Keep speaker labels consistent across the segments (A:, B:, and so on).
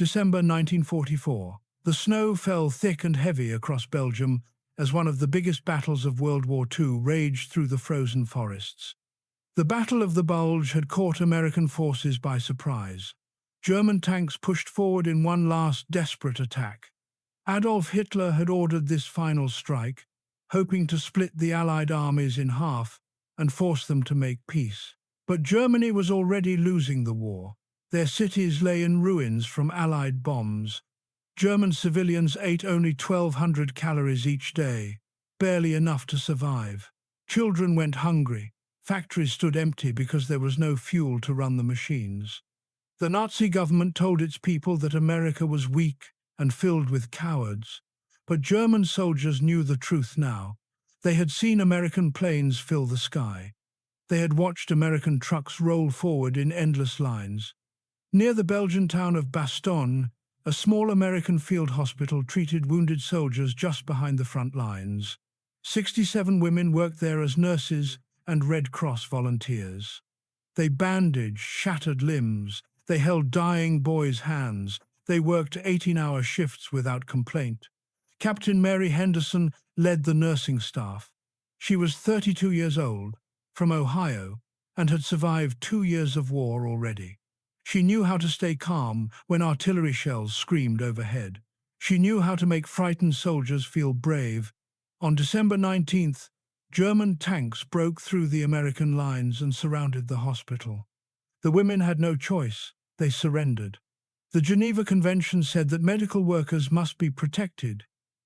A: December 1944. The snow fell thick and heavy across Belgium as one of the biggest battles of World War II raged through the frozen forests. The Battle of the Bulge had caught American forces by surprise. German tanks pushed forward in one last desperate attack. Adolf Hitler had ordered this final strike, hoping to split the Allied armies in half and force them to make peace. But Germany was already losing the war. Their cities lay in ruins from Allied bombs. German civilians ate only 1,200 calories each day, barely enough to survive. Children went hungry. Factories stood empty because there was no fuel to run the machines. The Nazi government told its people that America was weak and filled with cowards. But German soldiers knew the truth now. They had seen American planes fill the sky. They had watched American trucks roll forward in endless lines. Near the Belgian town of Bastogne, a small American field hospital treated wounded soldiers just behind the front lines. 67 women worked there as nurses and Red Cross volunteers. They bandaged shattered limbs. They held dying boys' hands. They worked 18-hour shifts without complaint. Captain Mary Henderson led the nursing staff. She was 32 years old, from Ohio, and had survived 2 years of war already. She knew how to stay calm when artillery shells screamed overhead. She knew how to make frightened soldiers feel brave. On December 19th, German tanks broke through the American lines and surrounded the hospital. The women had no choice. They surrendered. The Geneva Convention said that medical workers must be protected,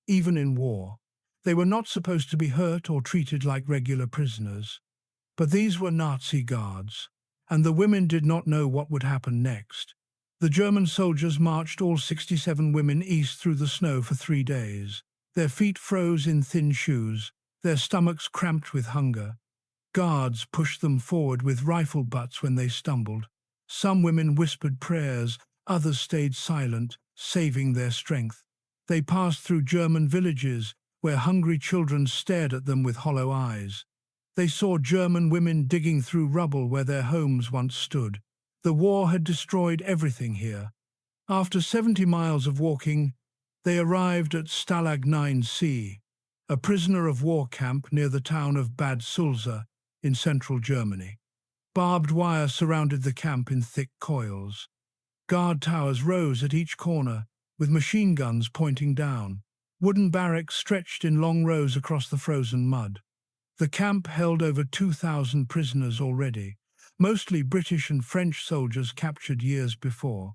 A: even in war. They were not supposed to be hurt or treated like regular prisoners. But these were Nazi guards, and the women did not know what would happen next. The German soldiers marched all 67 women east through the snow for 3 days. Their feet froze in thin shoes, their stomachs cramped with hunger. Guards pushed them forward with rifle butts when they stumbled. Some women whispered prayers, others stayed silent, saving their strength. They passed through German villages where hungry children stared at them with hollow eyes. They saw German women digging through rubble where their homes once stood. The war had destroyed everything here. After 70 miles of walking, they arrived at Stalag 9C, a prisoner of war camp near the town of Bad Sulza in central Germany. Barbed wire surrounded the camp in thick coils. Guard towers rose at each corner, with machine guns pointing down. Wooden barracks stretched in long rows across the frozen mud. The camp held over 2,000 prisoners already, mostly British and French soldiers captured years before.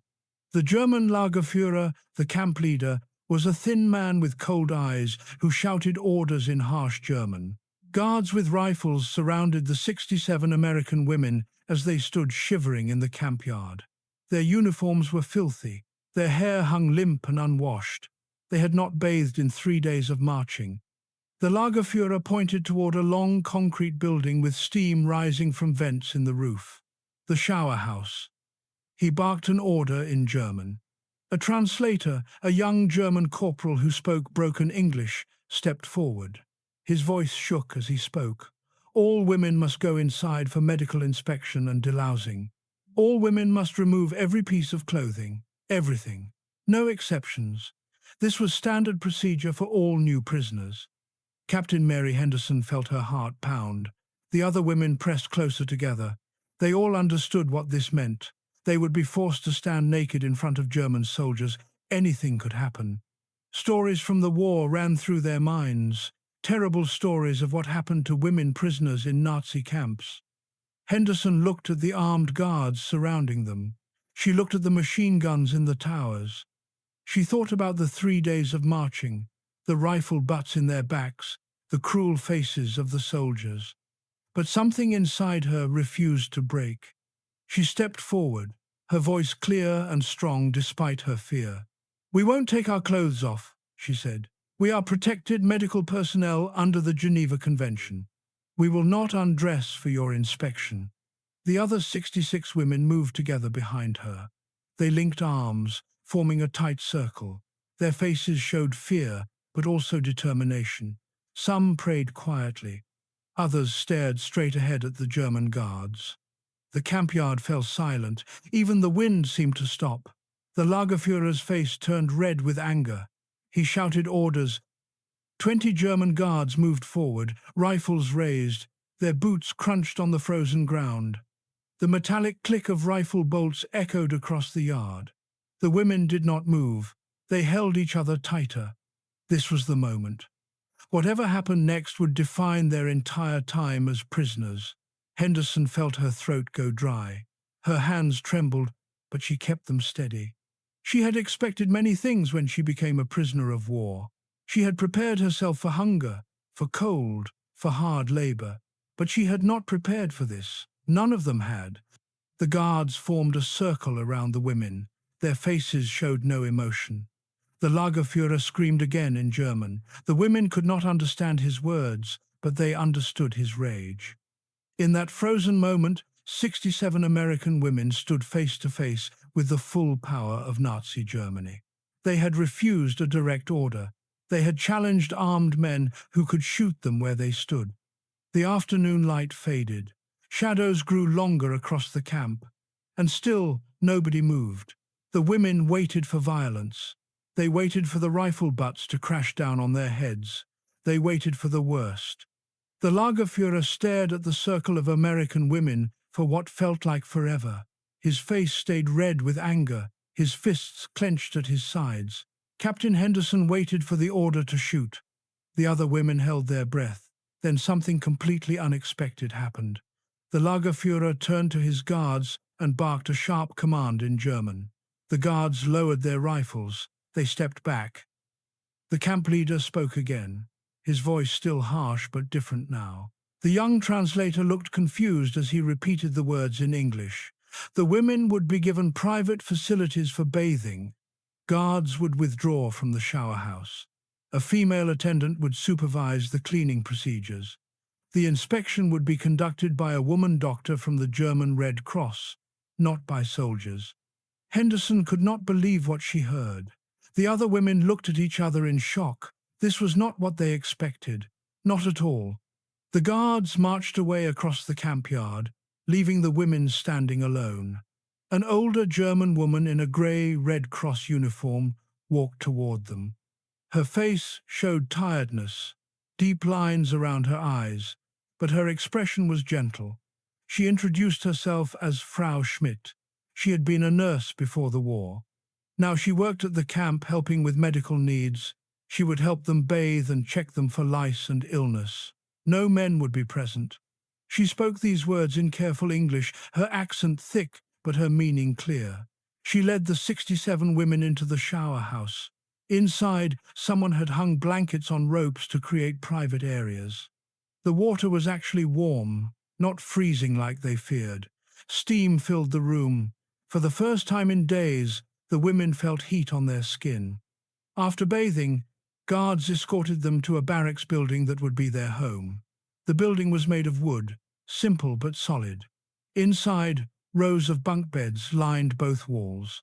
A: The German Lagerführer, the camp leader, was a thin man with cold eyes who shouted orders in harsh German. Guards with rifles surrounded the 67 American women as they stood shivering in the camp yard. Their uniforms were filthy. Their hair hung limp and unwashed. They had not bathed in 3 days of marching. The Lagerführer pointed toward a long concrete building with steam rising from vents in the roof. The shower house. He barked an order in German. A translator, a young German corporal who spoke broken English, stepped forward. His voice shook as he spoke. All women must go inside for medical inspection and delousing. All women must remove every piece of clothing. Everything. No exceptions. This was standard procedure for all new prisoners. Captain Mary Henderson felt her heart pound. The other women pressed closer together. They all understood what this meant. They would be forced to stand naked in front of German soldiers. Anything could happen. Stories from the war ran through their minds. Terrible stories of what happened to women prisoners in Nazi camps. Henderson looked at the armed guards surrounding them. She looked at the machine guns in the towers. She thought about the 3 days of marching, the rifle butts in their backs, the cruel faces of the soldiers. But something inside her refused to break. She stepped forward, her voice clear and strong despite her fear. "We won't take our clothes off," she said. "We are protected medical personnel under the Geneva Convention. We will not undress for your inspection." The other 66 women moved together behind her. They linked arms, forming a tight circle. Their faces showed fear, but also determination. Some prayed quietly. Others stared straight ahead at the German guards. The camp yard fell silent. Even the wind seemed to stop. The Lagerführer's face turned red with anger. He shouted orders. 20 German guards moved forward, rifles raised. Their boots crunched on the frozen ground. The metallic click of rifle bolts echoed across the yard. The women did not move. They held each other tighter. This was the moment. Whatever happened next would define their entire time as prisoners. Henderson felt her throat go dry. Her hands trembled, but she kept them steady. She had expected many things when she became a prisoner of war. She had prepared herself for hunger, for cold, for hard labor. But she had not prepared for this. None of them had. The guards formed a circle around the women. Their faces showed no emotion. The Lagerführer screamed again in German. The women could not understand his words, but they understood his rage. In that frozen moment, 67 American women stood face to face with the full power of Nazi Germany. They had refused a direct order. They had challenged armed men who could shoot them where they stood. The afternoon light faded. Shadows grew longer across the camp. And still, nobody moved. The women waited for violence. They waited for the rifle butts to crash down on their heads. They waited for the worst. The Lagerführer stared at the circle of American women for what felt like forever. His face stayed red with anger, his fists clenched at his sides. Captain Henderson waited for the order to shoot. The other women held their breath. Then something completely unexpected happened. The Lagerführer turned to his guards and barked a sharp command in German. The guards lowered their rifles. They stepped back. The camp leader spoke again, his voice still harsh but different now. The young translator looked confused as he repeated the words in English. The women would be given private facilities for bathing. Guards would withdraw from the shower house. A female attendant would supervise the cleaning procedures. The inspection would be conducted by a woman doctor from the German Red Cross, not by soldiers. Henderson could not believe what she heard. The other women looked at each other in shock. This was not what they expected. Not at all. The guards marched away across the camp yard, leaving the women standing alone. An older German woman in a grey Red Cross uniform walked toward them. Her face showed tiredness, deep lines around her eyes, but her expression was gentle. She introduced herself as Frau Schmidt. She had been a nurse before the war. Now she worked at the camp helping with medical needs. She would help them bathe and check them for lice and illness. No men would be present. She spoke these words in careful English, her accent thick but her meaning clear. She led the 67 women into the shower house. Inside, someone had hung blankets on ropes to create private areas. The water was actually warm, not freezing like they feared. Steam filled the room. For the first time in days, the women felt heat on their skin. After bathing, guards escorted them to a barracks building that would be their home. The building was made of wood, simple but solid. Inside, rows of bunk beds lined both walls.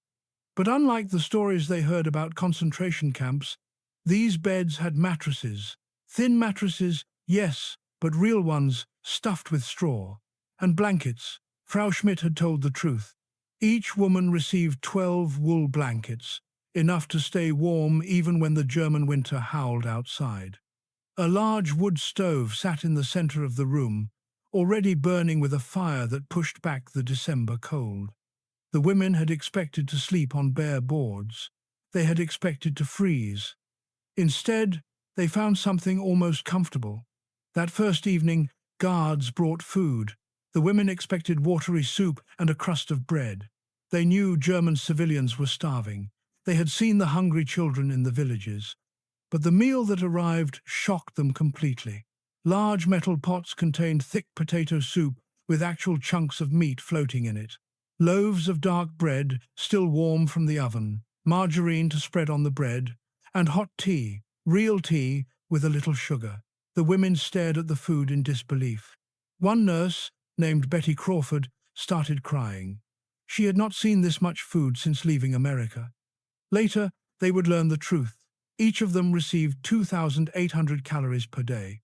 A: But unlike the stories they heard about concentration camps, these beds had mattresses. Thin mattresses, yes, but real ones, stuffed with straw. And blankets. Frau Schmidt had told the truth. Each woman received 12 wool blankets, enough to stay warm even when the German winter howled outside. A large wood stove sat in the center of the room, already burning with a fire that pushed back the December cold. The women had expected to sleep on bare boards. They had expected to freeze. Instead, they found something almost comfortable. That first evening, guards brought food. The women expected watery soup and a crust of bread. They knew German civilians were starving. They had seen the hungry children in the villages. But the meal that arrived shocked them completely. Large metal pots contained thick potato soup with actual chunks of meat floating in it. Loaves of dark bread, still warm from the oven, margarine to spread on the bread, and hot tea, real tea with a little sugar. The women stared at the food in disbelief. One nurse, named Betty Crawford, started crying. She had not seen this much food since leaving America. Later, they would learn the truth. Each of them received 2,800 calories per day.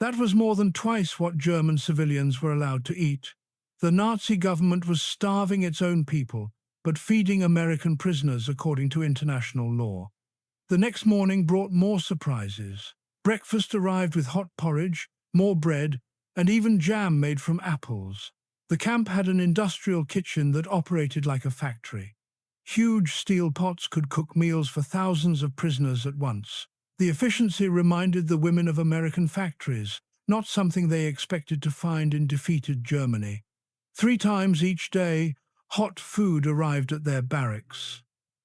A: That was more than twice what German civilians were allowed to eat. The Nazi government was starving its own people, but feeding American prisoners according to international law. The next morning brought more surprises. Breakfast arrived with hot porridge, more bread, and even jam made from apples. The camp had an industrial kitchen that operated like a factory. Huge steel pots could cook meals for thousands of prisoners at once. The efficiency reminded the women of American factories, not something they expected to find in defeated Germany. 3 times each day, hot food arrived at their barracks.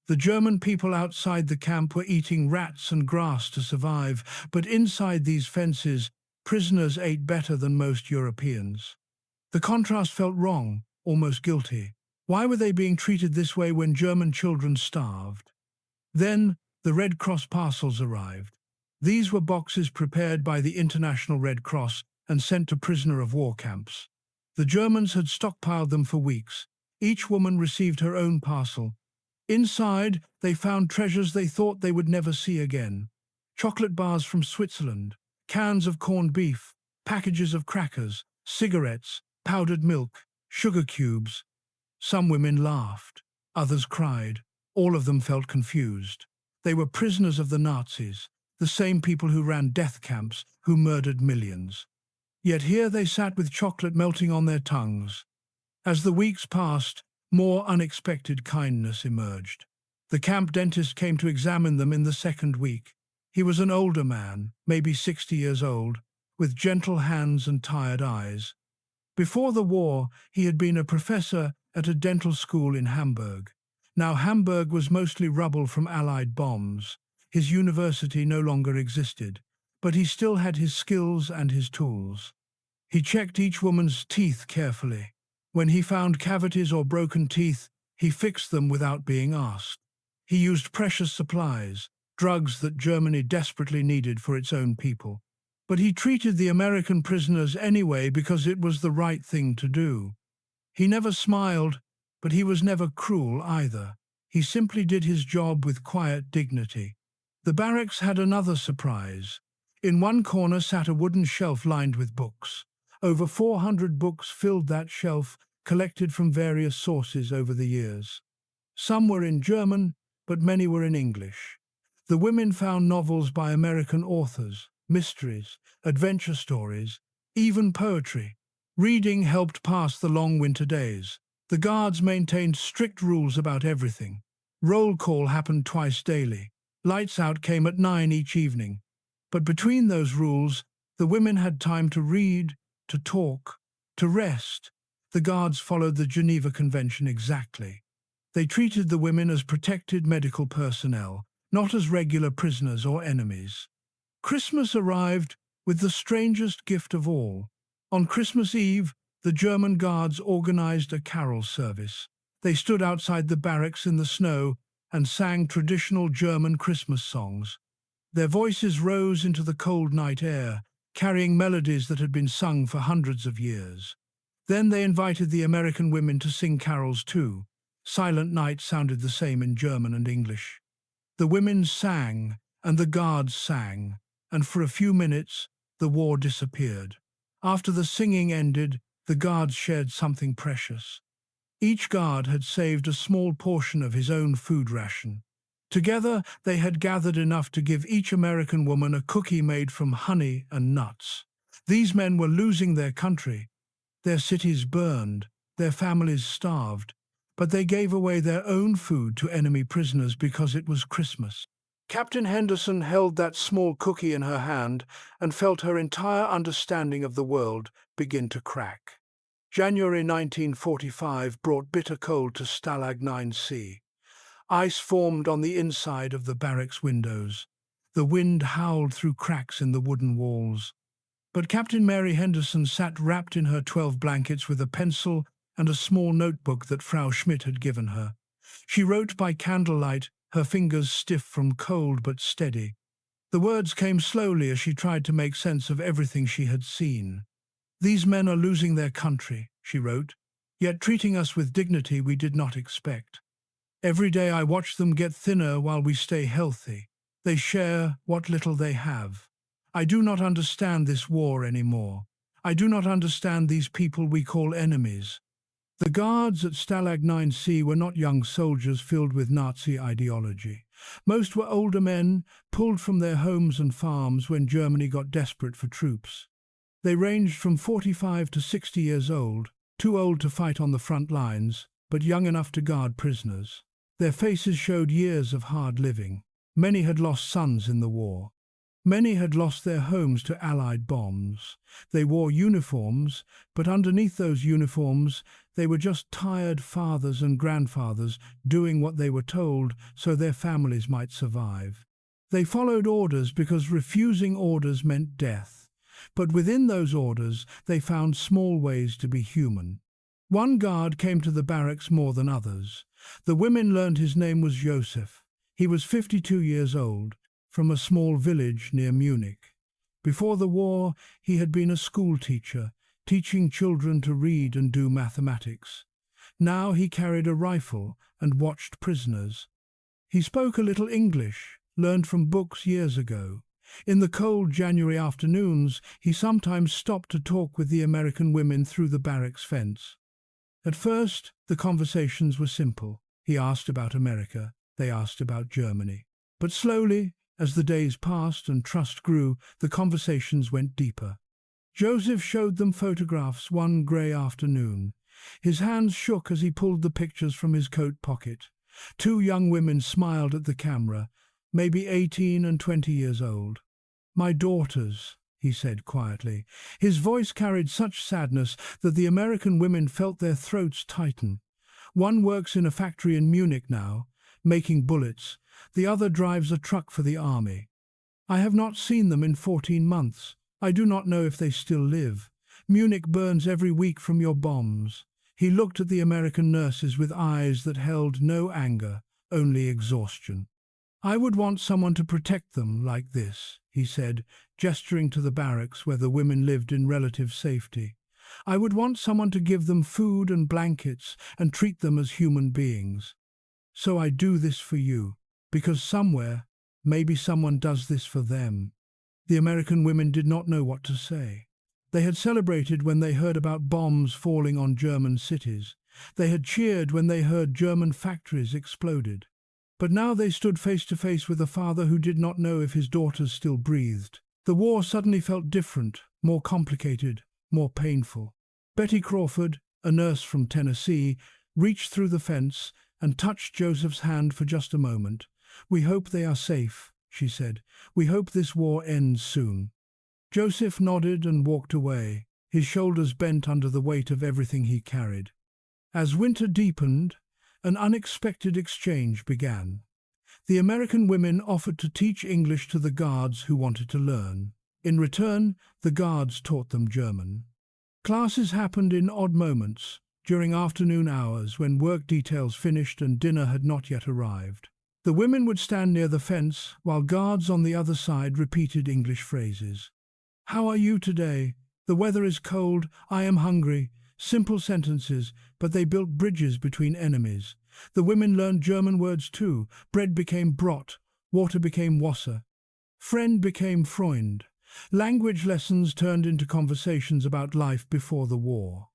A: The German people outside the camp were eating rats and grass to survive, but inside these fences, prisoners ate better than most Europeans. The contrast felt wrong, almost guilty. Why were they being treated this way when German children starved? Then, the Red Cross parcels arrived. These were boxes prepared by the International Red Cross and sent to prisoner of war camps. The Germans had stockpiled them for weeks. Each woman received her own parcel. Inside, they found treasures they thought they would never see again. Chocolate bars from Switzerland, cans of corned beef, packages of crackers, cigarettes, powdered milk, sugar cubes. Some women laughed, others cried. All of them felt confused. They were prisoners of the Nazis, the same people who ran death camps, who murdered millions. Yet here they sat with chocolate melting on their tongues. As the weeks passed, more unexpected kindness emerged. The camp dentist came to examine them in the second week. He was an older man, maybe 60 years old, with gentle hands and tired eyes. Before the war, he had been a professor at a dental school in Hamburg. Now Hamburg was mostly rubble from Allied bombs. His university no longer existed, but he still had his skills and his tools. He checked each woman's teeth carefully. When he found cavities or broken teeth, he fixed them without being asked. He used precious supplies, drugs that Germany desperately needed for its own people. But he treated the American prisoners anyway because it was the right thing to do. He never smiled, but he was never cruel either. He simply did his job with quiet dignity. The barracks had another surprise. In one corner sat a wooden shelf lined with books. Over 400 books filled that shelf, collected from various sources over the years. Some were in German, but many were in English. The women found novels by American authors, mysteries, adventure stories, even poetry. Reading helped pass the long winter days. The guards maintained strict rules about everything. Roll call happened twice daily. Lights out came at 9 each evening. But between those rules, the women had time to read, to talk, to rest. The guards followed the Geneva Convention exactly. They treated the women as protected medical personnel, not as regular prisoners or enemies. Christmas arrived with the strangest gift of all. On Christmas Eve, the German guards organized a carol service. They stood outside the barracks in the snow and sang traditional German Christmas songs. Their voices rose into the cold night air, carrying melodies that had been sung for hundreds of years. Then they invited the American women to sing carols too. Silent Night sounded the same in German and English. The women sang, and the guards sang, and for a few minutes, the war disappeared. After the singing ended, the guards shared something precious. Each guard had saved a small portion of his own food ration. Together, they had gathered enough to give each American woman a cookie made from honey and nuts. These men were losing their country. Their cities burned, their families starved, but they gave away their own food to enemy prisoners because it was Christmas. Captain Henderson held that small cookie in her hand and felt her entire understanding of the world begin to crack. January 1945 brought bitter cold to Stalag 9C. Ice formed on the inside of the barracks windows. The wind howled through cracks in the wooden walls. But Captain Mary Henderson sat wrapped in her 12 blankets with a pencil and a small notebook that Frau Schmidt had given her. She wrote by candlelight, her fingers stiff from cold but steady. The words came slowly as she tried to make sense of everything she had seen. "These men are losing their country," she wrote, "yet treating us with dignity we did not expect. Every day I watch them get thinner while we stay healthy. They share what little they have. I do not understand this war anymore. I do not understand these people we call enemies. The guards at Stalag 9C were not young soldiers filled with Nazi ideology. Most were older men, pulled from their homes and farms when Germany got desperate for troops. They ranged from 45 to 60 years old, too old to fight on the front lines, but young enough to guard prisoners. Their faces showed years of hard living. Many had lost sons in the war. Many had lost their homes to Allied bombs. They wore uniforms, but underneath those uniforms, they were just tired fathers and grandfathers doing what they were told so their families might survive. They followed orders because refusing orders meant death. But within those orders, they found small ways to be human. One guard came to the barracks more than others. The women learned his name was Joseph. He was 52 years old, from a small village near Munich. Before the war, he had been a school teacher, teaching children to read and do mathematics. Now he carried a rifle and watched prisoners. He spoke a little English, learned from books years ago. In the cold January afternoons, he sometimes stopped to talk with the American women through the barracks fence. At first, the conversations were simple. He asked about America, they asked about Germany. But slowly, as the days passed and trust grew, the conversations went deeper. Joseph showed them photographs one grey afternoon. His hands shook as he pulled the pictures from his coat pocket. Two young women smiled at the camera, maybe 18 and 20 years old. "My daughters," he said quietly. His voice carried such sadness that the American women felt their throats tighten. One works in a factory in Munich now, making bullets. The other drives a truck for the army. I have not seen them in 14 months. I do not know if they still live. Munich burns every week from your bombs. He looked at the American nurses with eyes that held no anger, only exhaustion. "I would want someone to protect them like this," he said, gesturing to the barracks where the women lived in relative safety. "I would want someone to give them food and blankets and treat them as human beings. So I do this for you, because somewhere, maybe someone does this for them." The American women did not know what to say. They had celebrated when they heard about bombs falling on German cities. They had cheered when they heard German factories exploded. But now they stood face to face with a father who did not know if his daughters still breathed. The war suddenly felt different, more complicated, more painful. Betty Crawford, a nurse from Tennessee, reached through the fence and touched Joseph's hand for just a moment. "We hope they are safe," she said. "We hope this war ends soon." Joseph nodded and walked away, his shoulders bent under the weight of everything he carried. As winter deepened, an unexpected exchange began. The American women offered to teach English to the guards who wanted to learn. In return, the guards taught them German. Classes happened in odd moments, during afternoon hours when work details finished and dinner had not yet arrived. The women would stand near the fence, while guards on the other side repeated English phrases. "How are you today? The weather is cold. I am hungry." Simple sentences, but they built bridges between enemies. The women learned German words too. Bread became Brot, water became Wasser. Friend became Freund. Language lessons turned into conversations about life before the war.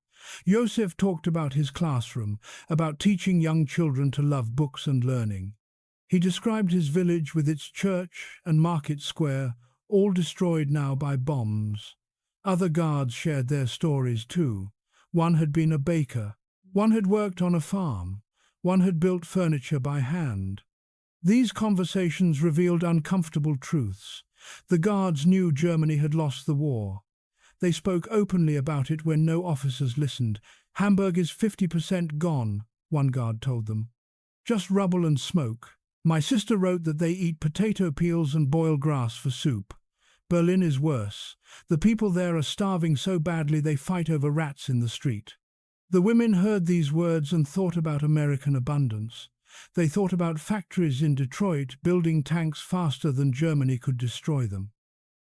A: Joseph talked about his classroom, about teaching young children to love books and learning. He described his village with its church and market square, all destroyed now by bombs. Other guards shared their stories too. One had been a baker. One had worked on a farm. One had built furniture by hand. These conversations revealed uncomfortable truths. The guards knew Germany had lost the war. They spoke openly about it when no officers listened. "Hamburg is 50% gone," one guard told them. "Just rubble and smoke. My sister wrote that they eat potato peels and boil grass for soup. Berlin is worse. The people there are starving so badly they fight over rats in the street." The women heard these words and thought about American abundance. They thought about factories in Detroit building tanks faster than Germany could destroy them.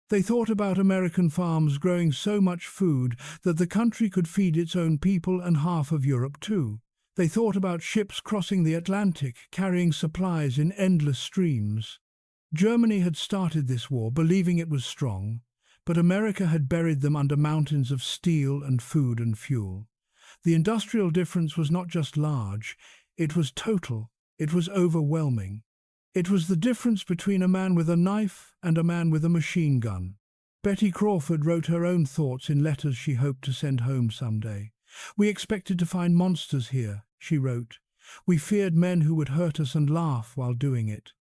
A: They thought about American farms growing so much food that the country could feed its own people and half of Europe too. They thought about ships crossing the Atlantic, carrying supplies in endless streams. Germany had started this war believing it was strong, but America had buried them under mountains of steel and food and fuel. The industrial difference was not just large, it was total, it was overwhelming. It was the difference between a man with a knife and a man with a machine gun. Betty Crawford wrote her own thoughts in letters she hoped to send home someday. "We expected to find monsters here," she wrote. "We feared men who would hurt us and laugh while doing it.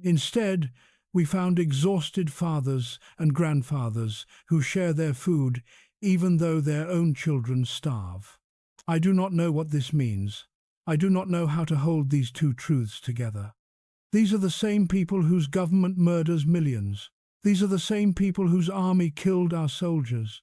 A: Instead, we found exhausted fathers and grandfathers who share their food even though their own children starve." I do not know what this means. I do not know how to hold these two truths together. These are the same people whose government murders millions. These are the same people whose army killed our soldiers.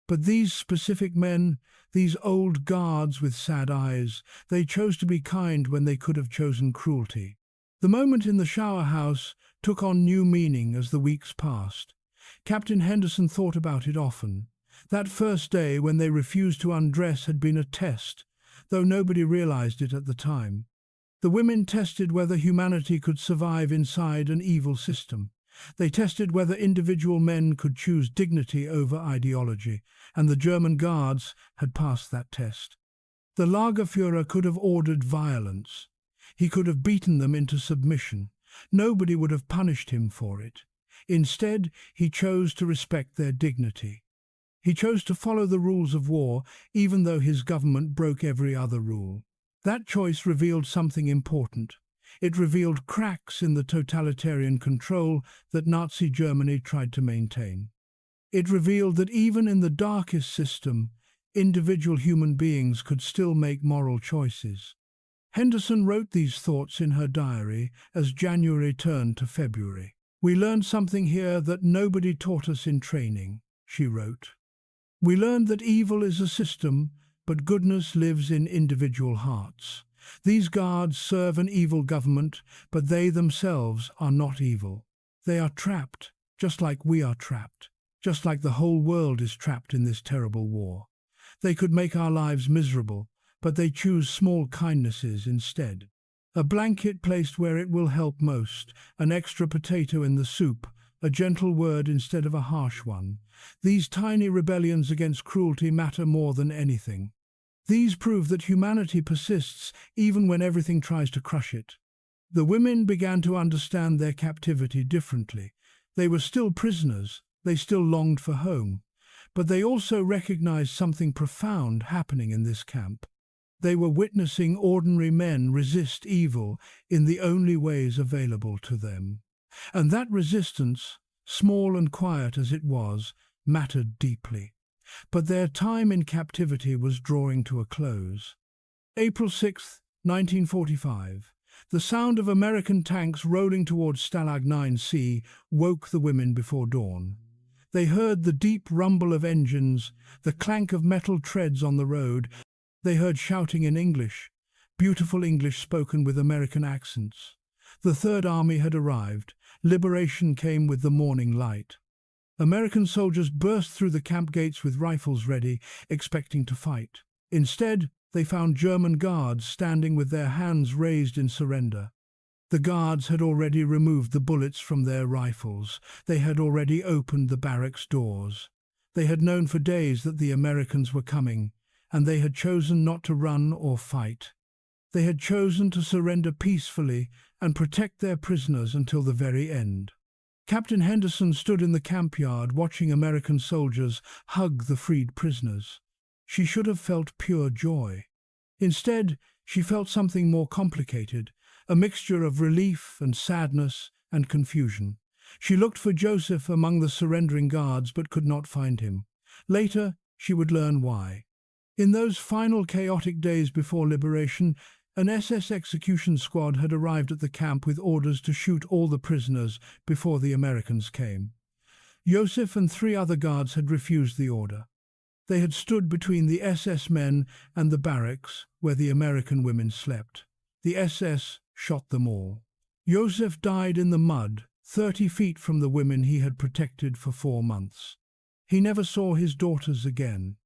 A: But these specific men, these old guards with sad eyes, they chose to be kind when they could have chosen cruelty. The moment in the shower house took on new meaning as the weeks passed. Captain Henderson thought about it often. That first day when they refused to undress had been a test, though nobody realized it at the time. The women tested whether humanity could survive inside an evil system. They tested whether individual men could choose dignity over ideology, and the German guards had passed that test. The Lagerführer could have ordered violence. He could have beaten them into submission. Nobody would have punished him for it. Instead, he chose to respect their dignity. He chose to follow the rules of war, even though his government broke every other rule. That choice revealed something important. It revealed cracks in the totalitarian control that Nazi Germany tried to maintain. It revealed that even in the darkest system, individual human beings could still make moral choices. Henderson wrote these thoughts in her diary as January turned to February. "We learned something here that nobody taught us in training," she wrote. "We learned that evil is a system, but goodness lives in individual hearts. These guards serve an evil government, but they themselves are not evil. They are trapped, just like we are trapped, just like the whole world is trapped in this terrible war. They could make our lives miserable, but they choose small kindnesses instead. A blanket placed where it will help most, an extra potato in the soup, a gentle word instead of a harsh one. These tiny rebellions against cruelty matter more than anything. These prove that humanity persists even when everything tries to crush it." The women began to understand their captivity differently. They were still prisoners, they still longed for home, but they also recognized something profound happening in this camp. They were witnessing ordinary men resist evil in the only ways available to them. And that resistance, small and quiet as it was, mattered deeply. But their time in captivity was drawing to a close. April 6, 1945. The sound of American tanks rolling towards Stalag 9C woke the women before dawn. They heard the deep rumble of engines, the clank of metal treads on the road. They heard shouting in English, beautiful English spoken with American accents. The Third Army had arrived. Liberation came with the morning light. American soldiers burst through the camp gates with rifles ready, expecting to fight. Instead, they found German guards standing with their hands raised in surrender. The guards had already removed the bullets from their rifles. They had already opened the barracks doors. They had known for days that the Americans were coming, and they had chosen not to run or fight. They had chosen to surrender peacefully and protect their prisoners until the very end. Captain Henderson stood in the camp yard watching American soldiers hug the freed prisoners. She should have felt pure joy. Instead, she felt something more complicated, a mixture of relief and sadness and confusion. She looked for Joseph among the surrendering guards but could not find him. Later, she would learn why. In those final chaotic days before liberation, an SS execution squad had arrived at the camp with orders to shoot all the prisoners before the Americans came. Joseph and 3 other guards had refused the order. They had stood between the SS men and the barracks where the American women slept. The SS shot them all. Joseph died in the mud, 30 feet from the women he had protected for 4 months. He never saw his daughters again.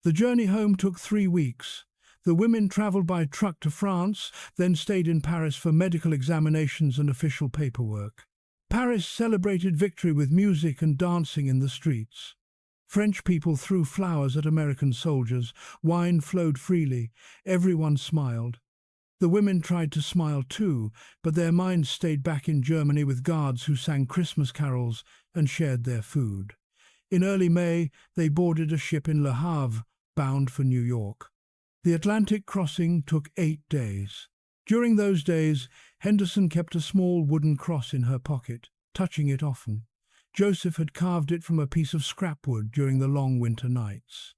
A: The journey home took 3 weeks. The women traveled by truck to France, then stayed in Paris for medical examinations and official paperwork. Paris celebrated victory with music and dancing in the streets. French people threw flowers at American soldiers, wine flowed freely, everyone smiled. The women tried to smile too, but their minds stayed back in Germany with guards who sang Christmas carols and shared their food. In early May, they boarded a ship in Le Havre, bound for New York. The Atlantic crossing took 8 days. During those days, Henderson kept a small wooden cross in her pocket, touching it often. Joseph had carved it from a piece of scrap wood during the long winter nights.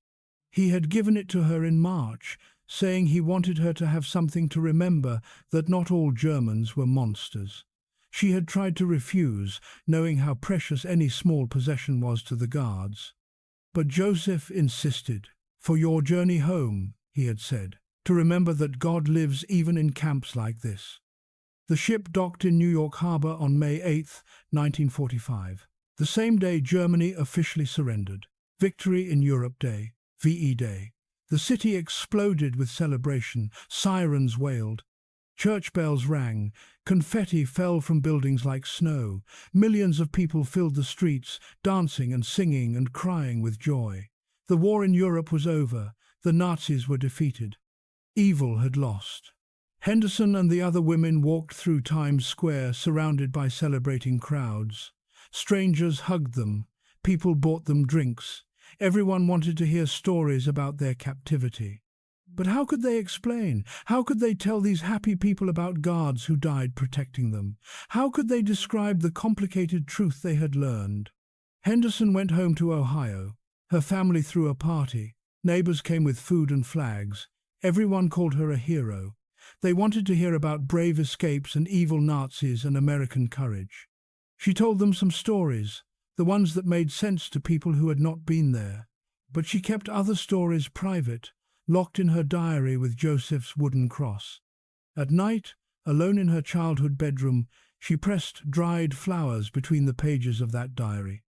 A: He had given it to her in March, saying he wanted her to have something to remember that not all Germans were monsters. She had tried to refuse, knowing how precious any small possession was to the guards. But Joseph insisted. "For your journey home," he had said, "to remember that God lives even in camps like this." The ship docked in New York Harbor on May 8, 1945. The same day Germany officially surrendered. Victory in Europe Day, VE Day. The city exploded with celebration, sirens wailed. Church bells rang, confetti fell from buildings like snow. Millions of people filled the streets, dancing and singing and crying with joy. The war in Europe was over, the Nazis were defeated. Evil had lost. Henderson and the other women walked through Times Square surrounded by celebrating crowds. Strangers hugged them, people bought them drinks. Everyone wanted to hear stories about their captivity. But how could they explain? How could they tell these happy people about guards who died protecting them? How could they describe the complicated truth they had learned? Henderson went home to Ohio. Her family threw a party. Neighbors came with food and flags. Everyone called her a hero. They wanted to hear about brave escapes and evil Nazis and American courage. She told them some stories, the ones that made sense to people who had not been there. But she kept other stories private, locked in her diary with Joseph's wooden cross. At night, alone in her childhood bedroom, she pressed dried flowers between the pages of that diary.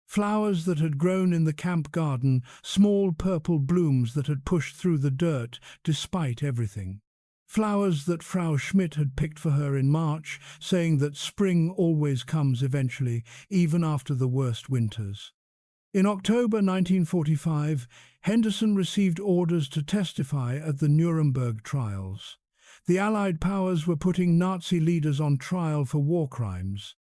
A: Flowers that had grown in the camp garden, small purple blooms that had pushed through the dirt despite everything. Flowers that Frau Schmidt had picked for her in March, saying that spring always comes eventually, even after the worst winters. In October 1945, Henderson received orders to testify at the Nuremberg trials. The Allied powers were putting Nazi leaders on trial for war crimes.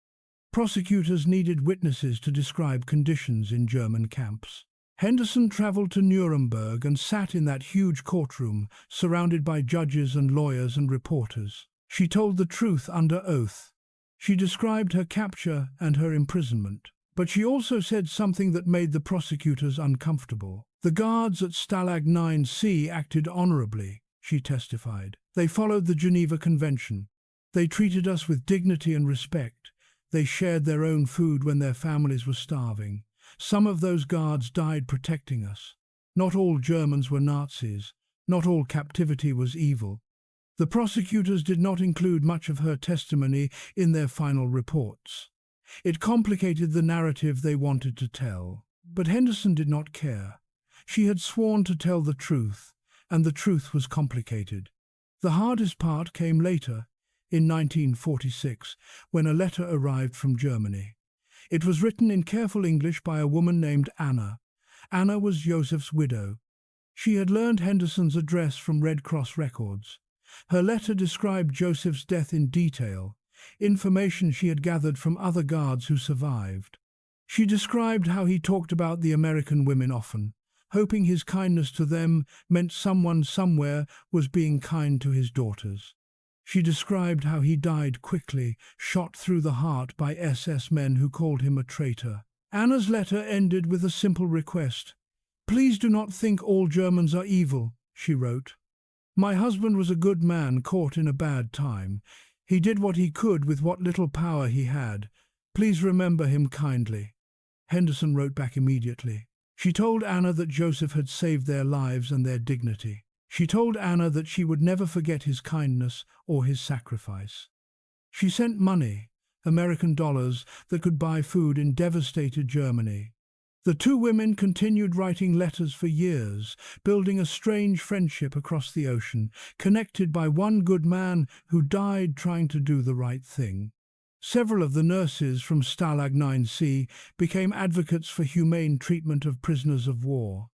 A: Prosecutors needed witnesses to describe conditions in German camps. Henderson traveled to Nuremberg and sat in that huge courtroom, surrounded by judges and lawyers and reporters. She told the truth under oath. She described her capture and her imprisonment. But she also said something that made the prosecutors uncomfortable. "The guards at Stalag 9C acted honorably," she testified. "They followed the Geneva Convention. They treated us with dignity and respect. They shared their own food when their families were starving. Some of those guards died protecting us. Not all Germans were Nazis. Not all captivity was evil." The prosecutors did not include much of her testimony in their final reports. It complicated the narrative they wanted to tell. But Henderson did not care. She had sworn to tell the truth, and the truth was complicated. The hardest part came later, in 1946, when a letter arrived from Germany. It was written in careful English by a woman named Anna. Anna was Joseph's widow. She had learned Henderson's address from Red Cross records. Her letter described Joseph's death in detail, information she had gathered from other guards who survived. She described how he talked about the American women often, hoping his kindness to them meant someone somewhere was being kind to his daughters. She described how he died quickly, shot through the heart by SS men who called him a traitor. Anna's letter ended with a simple request. "Please do not think all Germans are evil," she wrote. "My husband was a good man caught in a bad time. He did what he could with what little power he had. Please remember him kindly." Henderson wrote back immediately. She told Anna that Joseph had saved their lives and their dignity. She told Anna that she would never forget his kindness or his sacrifice. She sent money, American dollars, that could buy food in devastated Germany. The two women continued writing letters for years, building a strange friendship across the ocean, connected by one good man who died trying to do the right thing. Several of the nurses from Stalag 9C became advocates for humane treatment of prisoners of war.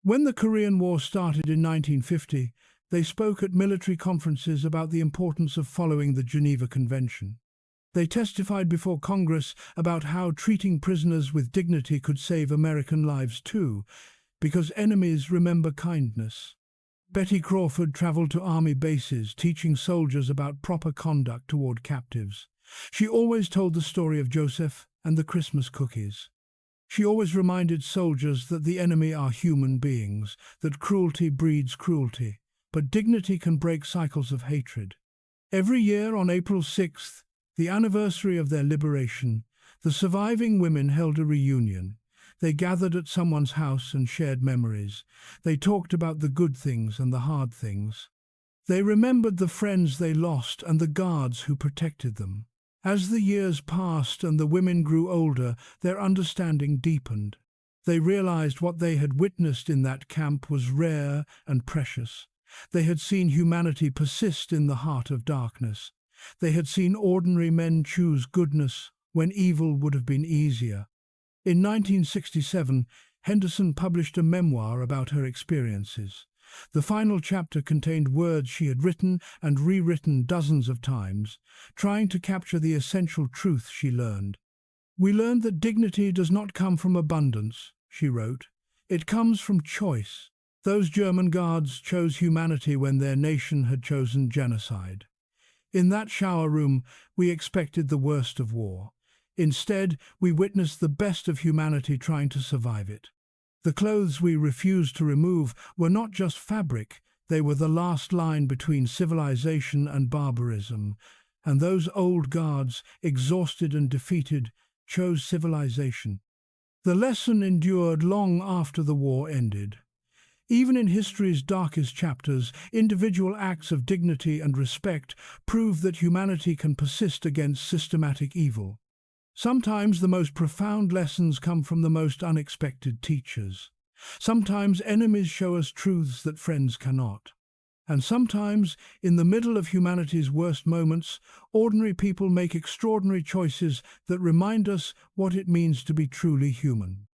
A: When the Korean War started in 1950, they spoke at military conferences about the importance of following the Geneva Convention. They testified before Congress about how treating prisoners with dignity could save American lives too, because enemies remember kindness. Betty Crawford traveled to army bases, teaching soldiers about proper conduct toward captives. She always told the story of Joseph and the Christmas cookies. She always reminded soldiers that the enemy are human beings, that cruelty breeds cruelty, but dignity can break cycles of hatred. Every year on April 6th, the anniversary of their liberation, the surviving women held a reunion. They gathered at someone's house and shared memories. They talked about the good things and the hard things. They remembered the friends they lost and the guards who protected them. As the years passed and the women grew older, their understanding deepened. They realized what they had witnessed in that camp was rare and precious. They had seen humanity persist in the heart of darkness. They had seen ordinary men choose goodness when evil would have been easier. In 1967, Henderson published a memoir about her experiences. The final chapter contained words she had written and rewritten dozens of times, trying to capture the essential truth she learned. "We learned that dignity does not come from abundance," she wrote. "It comes from choice. Those German guards chose humanity when their nation had chosen genocide. In that shower room, we expected the worst of war. Instead, we witnessed the best of humanity trying to survive it. The clothes we refused to remove were not just fabric, they were the last line between civilization and barbarism. And those old guards, exhausted and defeated, chose civilization." The lesson endured long after the war ended. Even in history's darkest chapters, individual acts of dignity and respect prove that humanity can persist against systematic evil. Sometimes the most profound lessons come from the most unexpected teachers. Sometimes enemies show us truths that friends cannot. And sometimes, in the middle of humanity's worst moments, ordinary people make extraordinary choices that remind us what it means to be truly human.